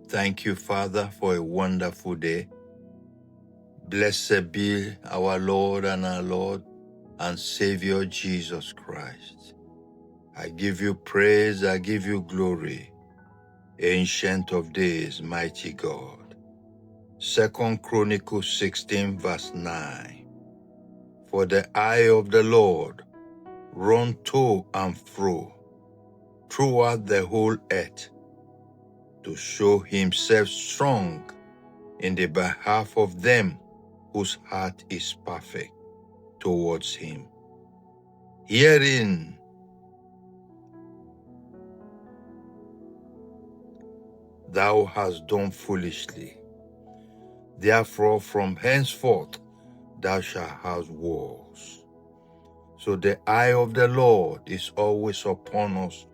Thank you, Father, for a wonderful day. Blessed be our Lord and our Lord and Savior Jesus Christ. I give you praise, I give you glory, Ancient of Days, mighty God. 2 Chronicles 16 verse 9. For the eye of the Lord run to and fro throughout the whole earth to show himself strong in the behalf of them whose heart is perfect towards him. Herein thou hast done foolishly. Therefore from henceforth thou shalt have wars. So the eye of the Lord is always upon us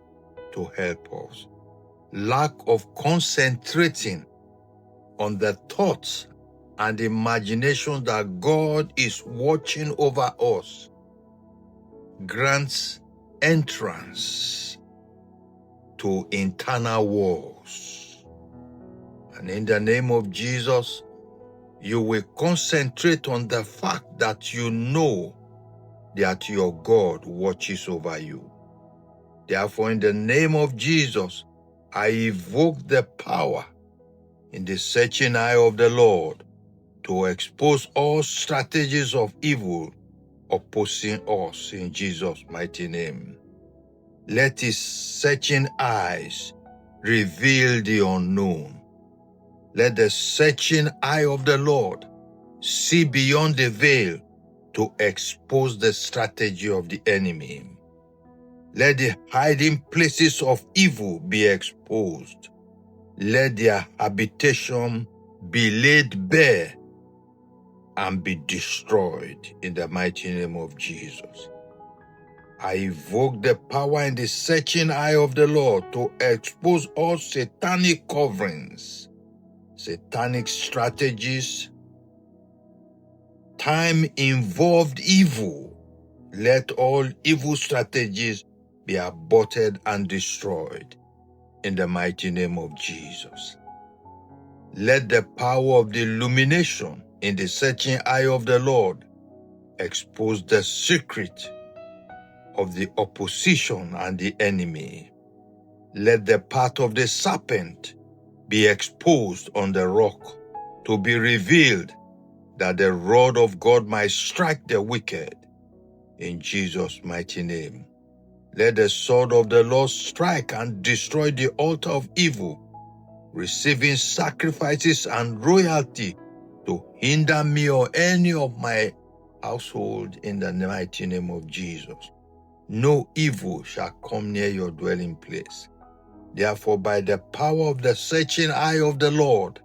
to help us. Lack of concentrating on the thoughts and imagination that God is watching over us grants entrance to internal wars. And in the name of Jesus, you will concentrate on the fact that you know that your God watches over you. Therefore, in the name of Jesus, I evoke the power in the searching eye of the Lord to expose all strategies of evil opposing us in Jesus' mighty name. Let his searching eyes reveal the unknown. Let the searching eye of the Lord see beyond the veil to expose the strategy of the enemy. Let the hiding places of evil be exposed. Let their habitation be laid bare and be destroyed in the mighty name of Jesus. I evoke the power in the searching eye of the Lord to expose all satanic coverings, satanic strategies, time-involved evil. Let all evil strategies be aborted and destroyed in the mighty name of Jesus. Let the power of the illumination in the searching eye of the Lord expose the secret of the opposition and the enemy. Let the path of the serpent be exposed on the rock to be revealed, that the rod of God might strike the wicked in Jesus' mighty name. Let the sword of the Lord strike and destroy the altar of evil, receiving sacrifices and royalty to hinder me or any of my household in the mighty name of Jesus. No evil shall come near your dwelling place. Therefore, by the power of the searching eye of the Lord,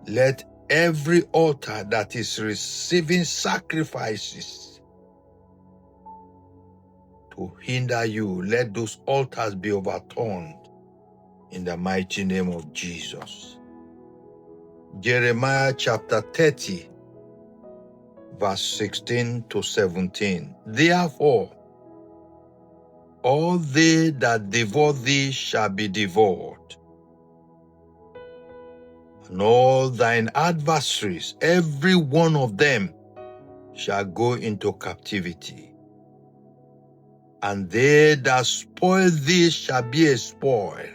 let every altar that is receiving sacrifices to hinder you, let those altars be overturned in the mighty name of Jesus. Jeremiah chapter 30, verse 16 to 17. Therefore, all they that devour thee shall be devoured, and all thine adversaries, every one of them, shall go into captivity. And they that spoil thee shall be a spoil,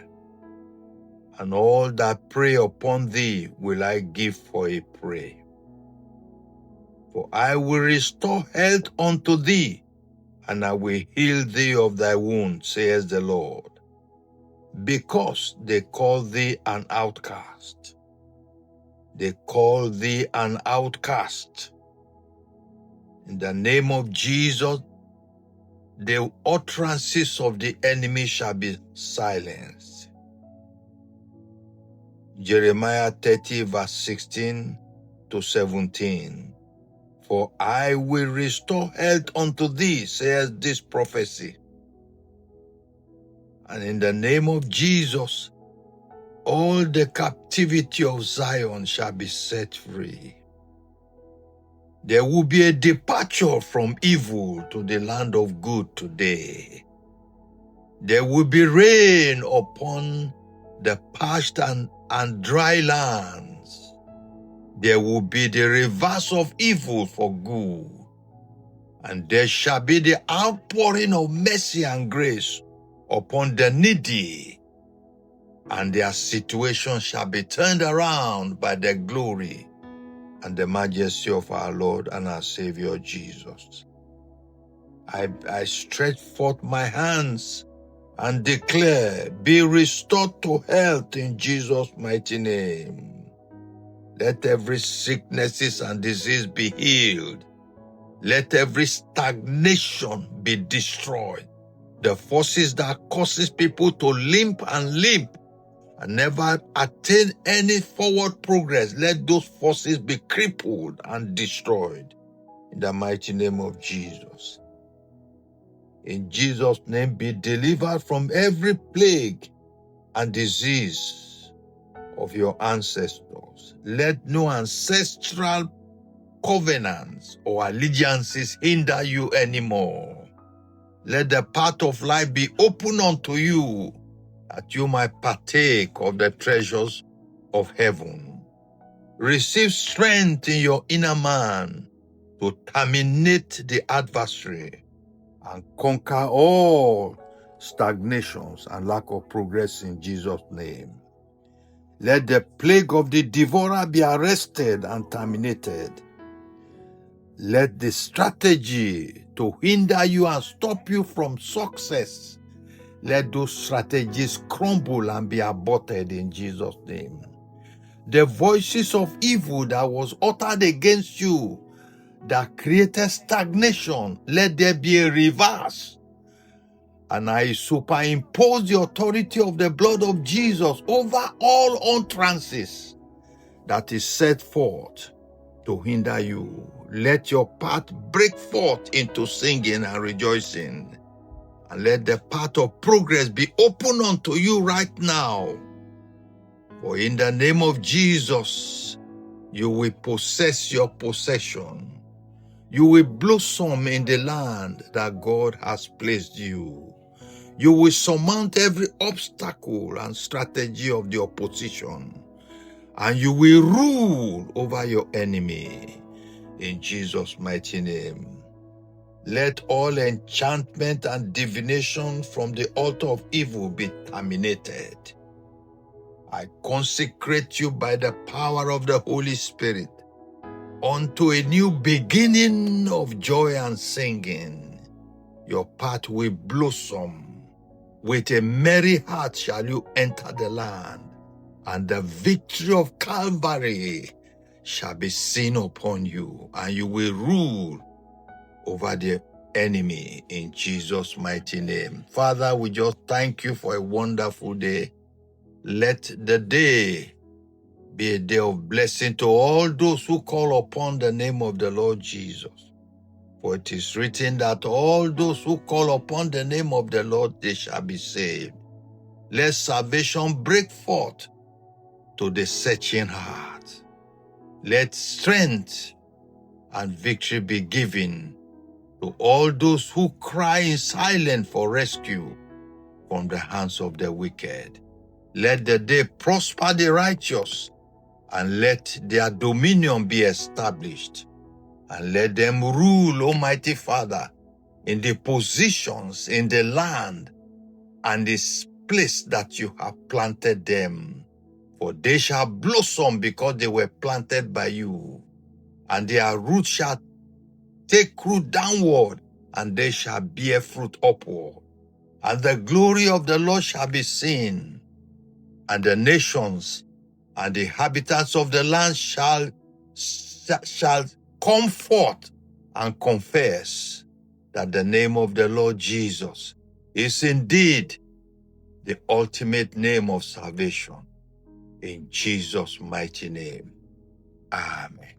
and all that prey upon thee will I give for a prey. For I will restore health unto thee, and I will heal thee of thy wounds, says the Lord, because they call thee an outcast. They call thee an outcast. In the name of Jesus, the utterances of the enemy shall be silenced. Jeremiah 30, verse 16 to 17. For I will restore health unto thee, says this prophecy. And in the name of Jesus, all the captivity of Zion shall be set free. There will be a departure from evil to the land of good today. There will be rain upon the parched and dry lands. There will be the reverse of evil for good, and there shall be the outpouring of mercy and grace upon the needy, and their situation shall be turned around by the glory and the majesty of our Lord and our Savior Jesus. I stretch forth my hands and declare, be restored to health in Jesus' mighty name. Let every sicknesses and disease be healed. Let every stagnation be destroyed. The forces that causes people to limp and never attain any forward progress, let those forces be crippled and destroyed in the mighty name of Jesus. In Jesus' name, be delivered from every plague and disease of your ancestors. Let no ancestral covenants or allegiances hinder you anymore. Let the path of life be open unto you, that you might partake of the treasures of heaven. Receive strength in your inner man to terminate the adversary and conquer all stagnations and lack of progress in Jesus' name. Let the plague of the devourer be arrested and terminated. Let the strategy to hinder you and stop you from success, let those strategies crumble and be aborted in Jesus' name. The voices of evil that was uttered against you that created stagnation, let there be a reverse. And I superimpose the authority of the blood of Jesus over all utterances that is set forth to hinder you. Let your path break forth into singing and rejoicing. And let the path of progress be open unto you right now. For in the name of Jesus, you will possess your possession. You will blossom in the land that God has placed you. You will surmount every obstacle and strategy of the opposition, and you will rule over your enemy in Jesus' mighty name. Let all enchantment and divination from the altar of evil be terminated. I consecrate you by the power of the Holy Spirit unto a new beginning of joy and singing. Your path will blossom. With a merry heart shall you enter the land, and the victory of Calvary shall be seen upon you, and you will rule over the enemy in Jesus' mighty name. Father, we just thank you for a wonderful day. Let the day be a day of blessing to all those who call upon the name of the Lord Jesus. For it is written that all those who call upon the name of the Lord, they shall be saved. Let salvation break forth to the searching heart. Let strength and victory be given to all those who cry in silence for rescue from the hands of the wicked. Let the day prosper the righteous, and let their dominion be established. And let them rule, Almighty Father, in the positions, in the land, and this place that you have planted them. For they shall blossom because they were planted by you, and their roots shall take root downward, and they shall bear fruit upward. And the glory of the Lord shall be seen, and the nations and the inhabitants of the land shall come forth and confess that the name of the Lord Jesus is indeed the ultimate name of salvation. In Jesus' mighty name. Amen.